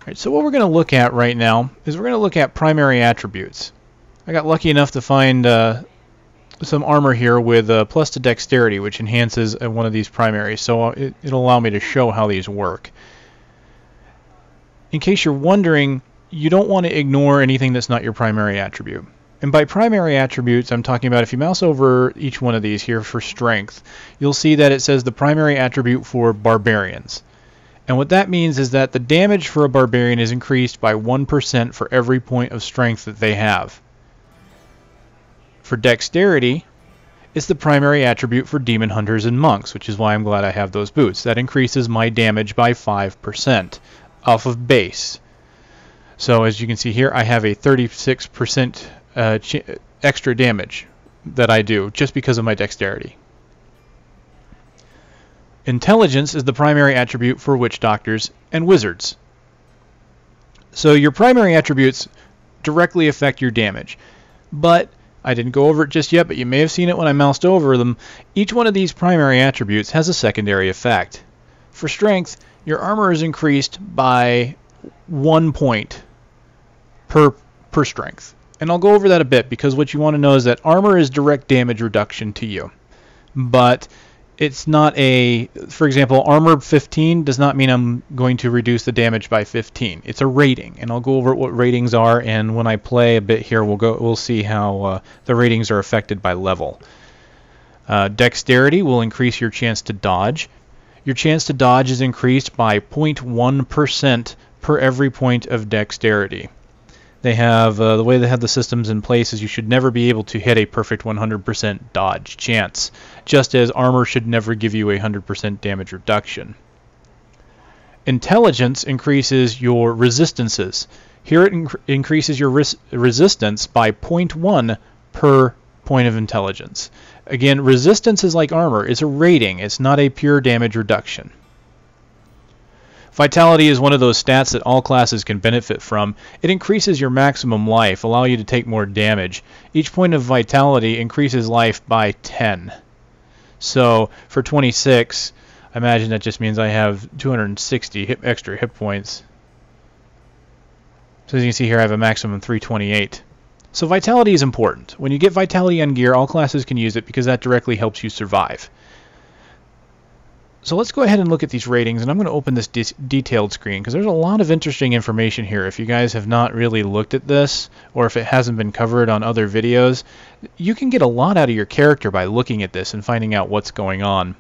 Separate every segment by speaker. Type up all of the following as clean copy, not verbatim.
Speaker 1: Alright, so what we're going to look at right now is we're going to look at primary attributes. I got lucky enough to find some armor here with plus to dexterity, which enhances one of these primaries, so it'll allow me to show how these work. In case you're wondering, you don't want to ignore anything that's not your primary attribute. And by primary attributes, I'm talking about if you mouse over each one of these here for strength, you'll see that it says the primary attribute for barbarians. And what that means is that the damage for a barbarian is increased by 1% for every point of strength that they have. For dexterity, it's the primary attribute for demon hunters and monks, which is why I'm glad I have those boots. That increases my damage by 5% off of base. So as you can see here, I have a 36% extra damage that I do just because of my dexterity. Intelligence is the primary attribute for witch doctors and wizards. So your primary attributes directly affect your damage. But I didn't go over it just yet, but you may have seen it when I moused over them. Each one of these primary attributes has a secondary effect. For strength, your armor is increased by 1 point per strength. And I'll go over that a bit because what you want to know is that armor is direct damage reduction to you. But it's not a, for example, armor 15 does not mean I'm going to reduce the damage by 15. It's a rating, and I'll go over what ratings are, and when I play a bit here, we'll see how the ratings are affected by level. Dexterity will increase your chance to dodge. Your chance to dodge is increased by 0.1% per every point of dexterity. They have the way they have the systems in place is you should never be able to hit a perfect 100% dodge chance, just as armor should never give you a 100% damage reduction. Intelligence increases your resistances. Here it increases your resistance by 0.1 per point of intelligence. Again, resistance is like armor. It's a rating. It's not a pure damage reduction. Vitality is one of those stats that all classes can benefit from. It increases your maximum life, allow you to take more damage. Each point of vitality increases life by 10. So for 26, I imagine that just means I have 260 extra hit points. So as you can see here, I have a maximum 328. So vitality is important. When you get vitality on gear, all classes can use it because that directly helps you survive. So let's go ahead and look at these ratings, and I'm going to open this detailed screen because there's a lot of interesting information here. If you guys have not really looked at this, or if it hasn't been covered on other videos, you can get a lot out of your character by looking at this and finding out what's going on.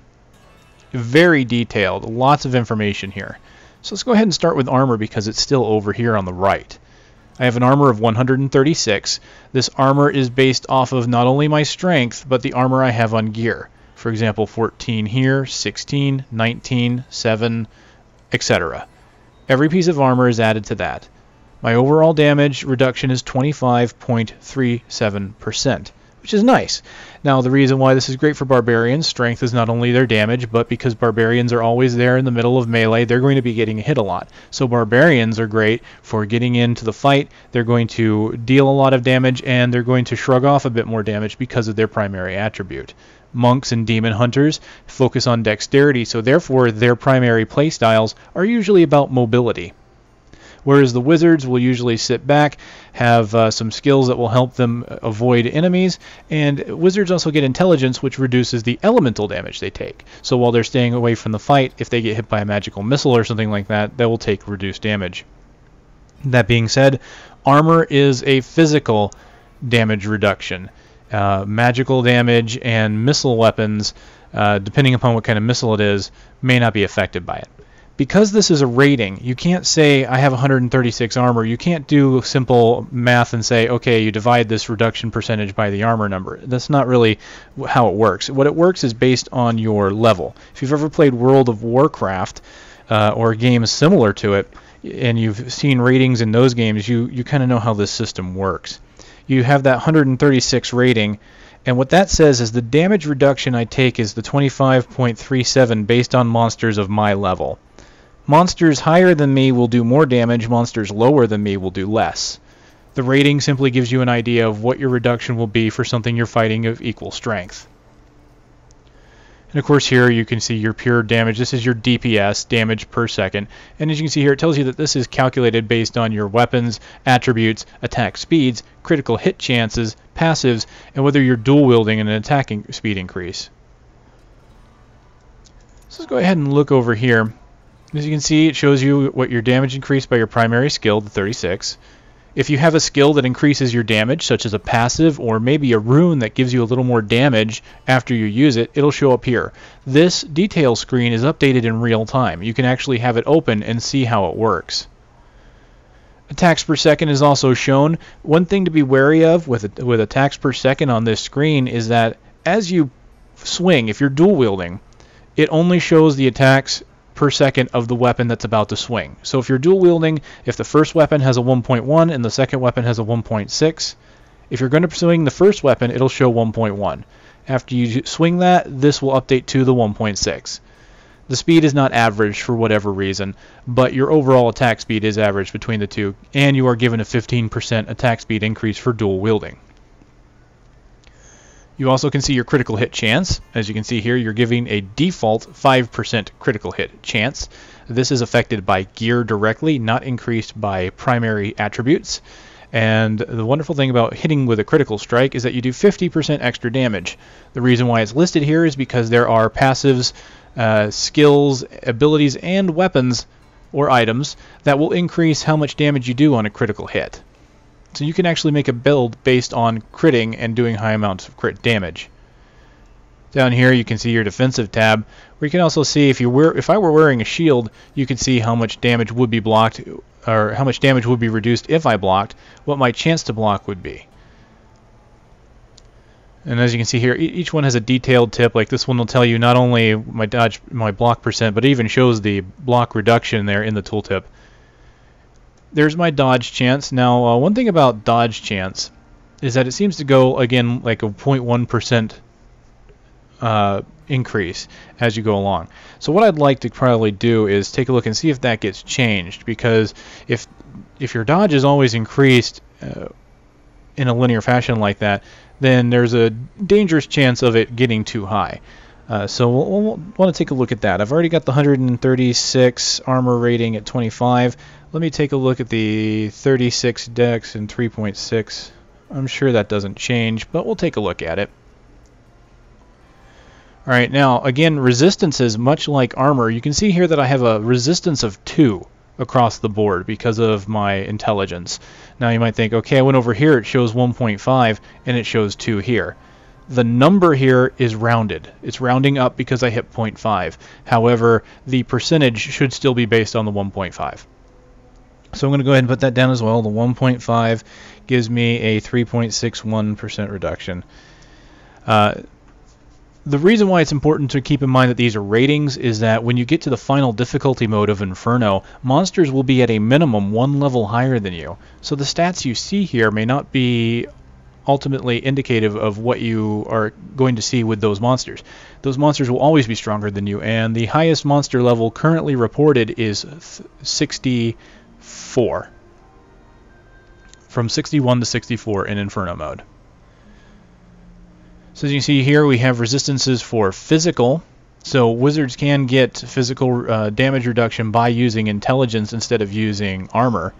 Speaker 1: Very detailed, lots of information here. So let's go ahead and start with armor because it's still over here on the right. I have an armor of 136. This armor is based off of not only my strength, but the armor I have on gear. For example, 14 here, 16, 19, 7, etc. Every piece of armor is added to that. My overall damage reduction is 25.37%, which is nice. Now, the reason why this is great for barbarians, strength is not only their damage, but because barbarians are always there in the middle of melee, they're going to be getting hit a lot. So barbarians are great for getting into the fight. They're going to deal a lot of damage, and they're going to shrug off a bit more damage because of their primary attribute. Monks and demon hunters focus on dexterity, so therefore their primary playstyles are usually about mobility. Whereas the wizards will usually sit back, have some skills that will help them avoid enemies, and wizards also get intelligence, which reduces the elemental damage they take. So while they're staying away from the fight, if they get hit by a magical missile or something like that, they will take reduced damage. That being said, armor is a physical damage reduction. Magical damage and missile weapons, depending upon what kind of missile it is, may not be affected by it. Because this is a rating, you can't say I have 136 armor. You can't do simple math and say, okay, you divide this reduction percentage by the armor number. That's not really how it works. What it works is based on your level. If you've ever played World of Warcraft or games similar to it, and you've seen ratings in those games, you kind of know how this system works. You have that 136 rating, and what that says is the damage reduction I take is the 25.37 based on monsters of my level. Monsters higher than me will do more damage, monsters lower than me will do less. The rating simply gives you an idea of what your reduction will be for something you're fighting of equal strength. And of course here you can see your pure damage. This is your DPS, damage per second. And as you can see here, it tells you that this is calculated based on your weapons, attributes, attack speeds, critical hit chances, passives, and whether you're dual wielding an attacking speed increase. So let's go ahead and look over here. As you can see, it shows you what your damage increased by your primary skill, the 36. If you have a skill that increases your damage, such as a passive or maybe a rune that gives you a little more damage after you use it, it'll show up here. This detail screen is updated in real time. You can actually have it open and see how it works. Attacks per second is also shown. One thing to be wary of with attacks per second on this screen is that as you swing, if you're dual wielding, it only shows the attacks per second of the weapon that's about to swing. So if you're dual wielding, if the first weapon has a 1.1 and the second weapon has a 1.6, if you're going to swing the first weapon, it'll show 1.1. After you swing that, this will update to the 1.6. The speed is not averaged for whatever reason, but your overall attack speed is averaged between the two, and you are given a 15% attack speed increase for dual wielding. You also can see your critical hit chance. As you can see here, you're giving a default 5% critical hit chance. This is affected by gear directly, not increased by primary attributes. And the wonderful thing about hitting with a critical strike is that you do 50% extra damage. The reason why it's listed here is because there are passives, skills, abilities, and weapons or items that will increase how much damage you do on a critical hit. So you can actually make a build based on critting and doing high amounts of crit damage. Down here you can see your defensive tab, where you can also see if I were wearing a shield, you could see how much damage would be blocked, or how much damage would be reduced if I blocked, what my chance to block would be. And as you can see here, each one has a detailed tip. Like this one will tell you not only my dodge, my block percent, but it even shows the block reduction there in the tooltip. There's my dodge chance. Now, one thing about dodge chance is that it seems to go, again, like a 0.1% increase as you go along. So what I'd like to probably do is take a look and see if that gets changed, because if your dodge is always increased in a linear fashion like that, then there's a dangerous chance of it getting too high. So we'll want to take a look at that. I've already got the 136 armor rating at 25. Let me take a look at the 36 dex and 3.6. I'm sure that doesn't change, but we'll take a look at it. Alright, now again, resistances, much like armor, you can see here that I have a resistance of 2 across the board because of my intelligence. Now you might think, okay, I went over here, it shows 1.5 and it shows 2 here. The number here is rounded. It's rounding up because I hit 0.5. However, the percentage should still be based on the 1.5. So I'm going to go ahead and put that down as well. The 1.5 gives me a 3.61% reduction. The reason why it's important to keep in mind that these are ratings is that when you get to the final difficulty mode of Inferno, monsters will be at a minimum 1 level higher than you. So the stats you see here may not be ultimately indicative of what you are going to see with those monsters. Those monsters will always be stronger than you, and the highest monster level currently reported is 64. From 61 to 64 in Inferno mode. So as you can see here, we have resistances for physical. So wizards can get physical damage reduction by using intelligence instead of using armor.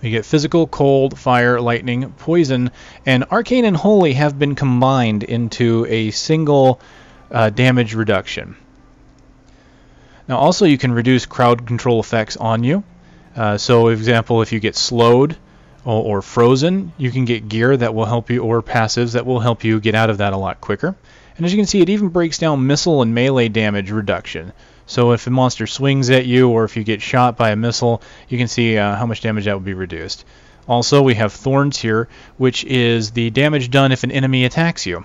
Speaker 1: You get physical, cold, fire, lightning, poison, and arcane and holy have been combined into a single damage reduction. Now also you can reduce crowd control effects on you. So for example, if you get slowed or frozen, you can get gear that will help you, or passives that will help you get out of that a lot quicker. And as you can see, it even breaks down missile and melee damage reduction. So if a monster swings at you, or if you get shot by a missile, you can see how much damage that would be reduced. Also, we have Thorns here, which is the damage done if an enemy attacks you.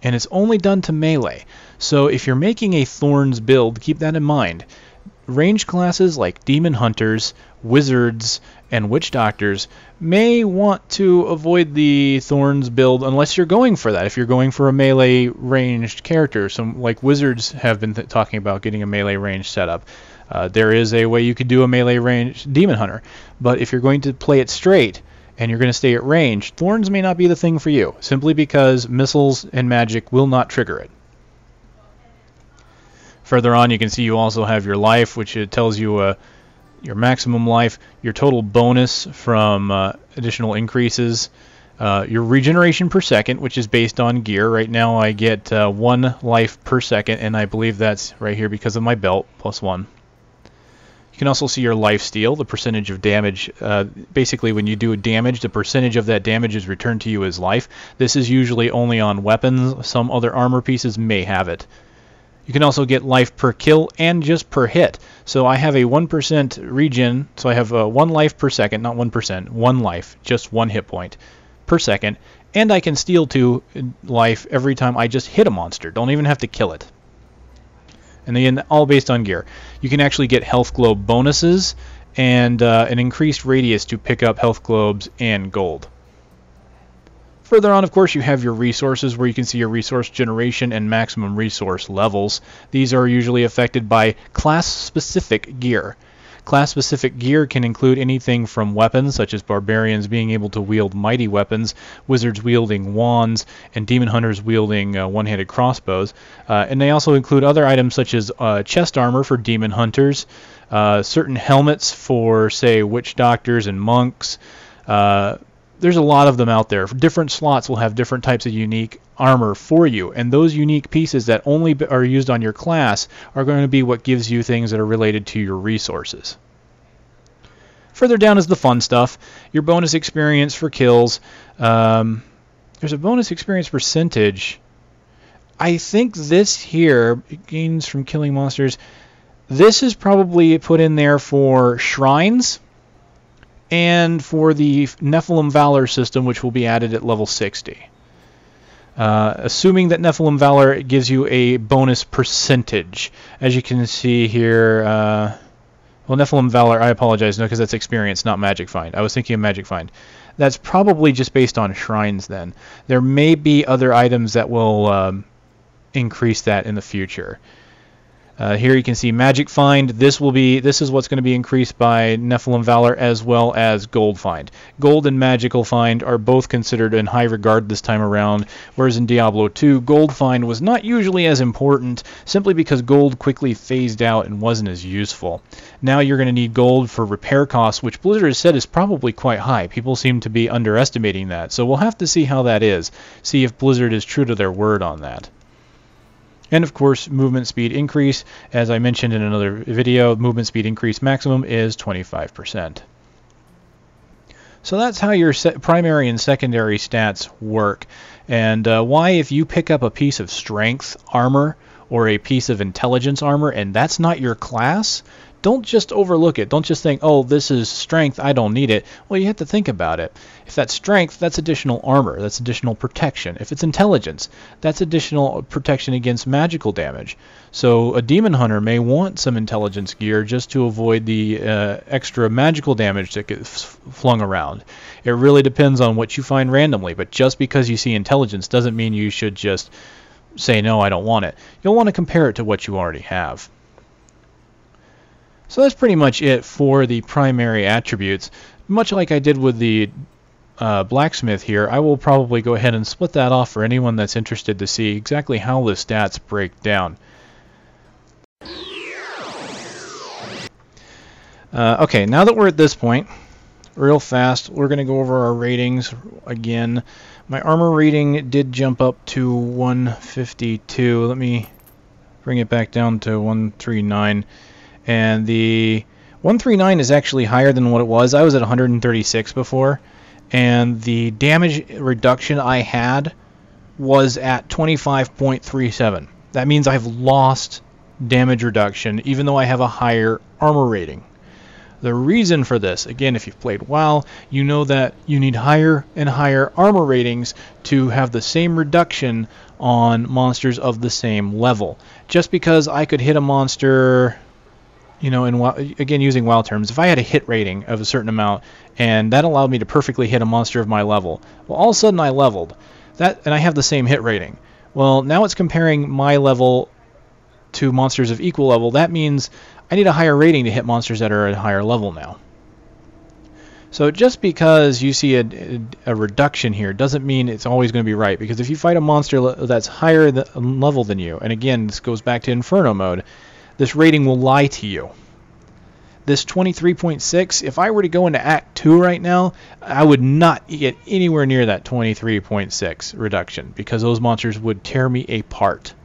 Speaker 1: And it's only done to melee. So if you're making a Thorns build, keep that in mind. Range classes like Demon Hunters, Wizards, and Witch Doctors may want to avoid the Thorns build unless you're going for that. If you're going for a melee ranged character, some like Wizards have been talking about getting a melee range setup. There is a way you could do a melee range Demon Hunter, but if you're going to play it straight and you're going to stay at range, Thorns may not be the thing for you, simply because missiles and magic will not trigger it. Further on, you can see you also have your life, which it tells you your maximum life, your total bonus from additional increases, your regeneration per second, which is based on gear. Right now I get 1 life per second, and I believe that's right here because of my belt, +1. You can also see your life steal, the percentage of damage. Basically, when you do damage, the percentage of that damage is returned to you as life. This is usually only on weapons. Some other armor pieces may have it. You can also get life per kill and just per hit. So I have a 1% regen, so I have 1 life per second, not 1%, 1 life, just 1 hit point per second, and I can steal 2 life every time I just hit a monster. Don't even have to kill it. And again, all based on gear. You can actually get health globe bonuses and an increased radius to pick up health globes and gold. Further on, of course, you have your resources, where you can see your resource generation and maximum resource levels. These are usually affected by class-specific gear. Class-specific gear can include anything from weapons, such as barbarians being able to wield mighty weapons, wizards wielding wands, and demon hunters wielding one-handed crossbows. And they also include other items such as chest armor for demon hunters, certain helmets for, say, witch doctors and monks. There's a lot of them out there. Different slots will have different types of unique armor for you, and those unique pieces that only are used on your class are going to be what gives you things that are related to your resources. Further down is the fun stuff. Your bonus experience for kills. There's a bonus experience percentage. I think this here, gains from killing monsters, this is probably put in there for shrines and for the Nephilim Valor system, which will be added at level 60. Assuming that Nephilim Valor gives you a bonus percentage. As you can see here, well, Nephilim Valor, I apologize, no, because that's experience, not Magic Find. I was thinking of Magic Find. That's probably just based on shrines then. There may be other items that will increase that in the future. Here you can see Magic Find. This is what's going to be increased by Nephilim Valor, as well as Gold Find. Gold and Magical Find are both considered in high regard this time around, whereas in Diablo 2, Gold Find was not usually as important, simply because gold quickly phased out and wasn't as useful. Now you're going to need gold for repair costs, which Blizzard has said is probably quite high. People seem to be underestimating that, so we'll have to see how that is, see if Blizzard is true to their word on that. And of course, movement speed increase. As I mentioned in another video, movement speed increase maximum is 25%. So that's how your primary and secondary stats work. And why, if you pick up a piece of strength armor or a piece of intelligence armor and that's not your class, don't just overlook it. Don't just think, oh, this is strength, I don't need it. Well, you have to think about it. If that's strength, that's additional armor. That's additional protection. If it's intelligence, that's additional protection against magical damage. So a demon hunter may want some intelligence gear just to avoid the extra magical damage that gets flung around. It really depends on what you find randomly, but just because you see intelligence doesn't mean you should just say, no, I don't want it. You'll want to compare it to what you already have. So that's pretty much it for the primary attributes. Much like I did with the blacksmith here, I will probably go ahead and split that off for anyone that's interested to see exactly how the stats break down. Okay, now that we're at this point, real fast, we're going to go over our ratings again. My armor rating did jump up to 152. Let me bring it back down to 139. And the 139 is actually higher than what it was. I was at 136 before, and the damage reduction I had was at 25.37. That means I've lost damage reduction even though I have a higher armor rating. The reason for this, again, if you've played WoW, you know that you need higher and higher armor ratings to have the same reduction on monsters of the same level. Just because I could hit a monster, you know, again, using WoW terms, if I had a hit rating of a certain amount and that allowed me to perfectly hit a monster of my level, well, all of a sudden I leveled that, and I have the same hit rating. Well, now it's comparing my level to monsters of equal level. That means I need a higher rating to hit monsters that are at a higher level now. So just because you see a reduction here doesn't mean it's always going to be right, because if you fight a monster that's higher level than you, and again this goes back to Inferno mode, this rating will lie to you. This 23.6, if I were to go into Act 2 right now, I would not get anywhere near that 23.6 reduction, because those monsters would tear me apart.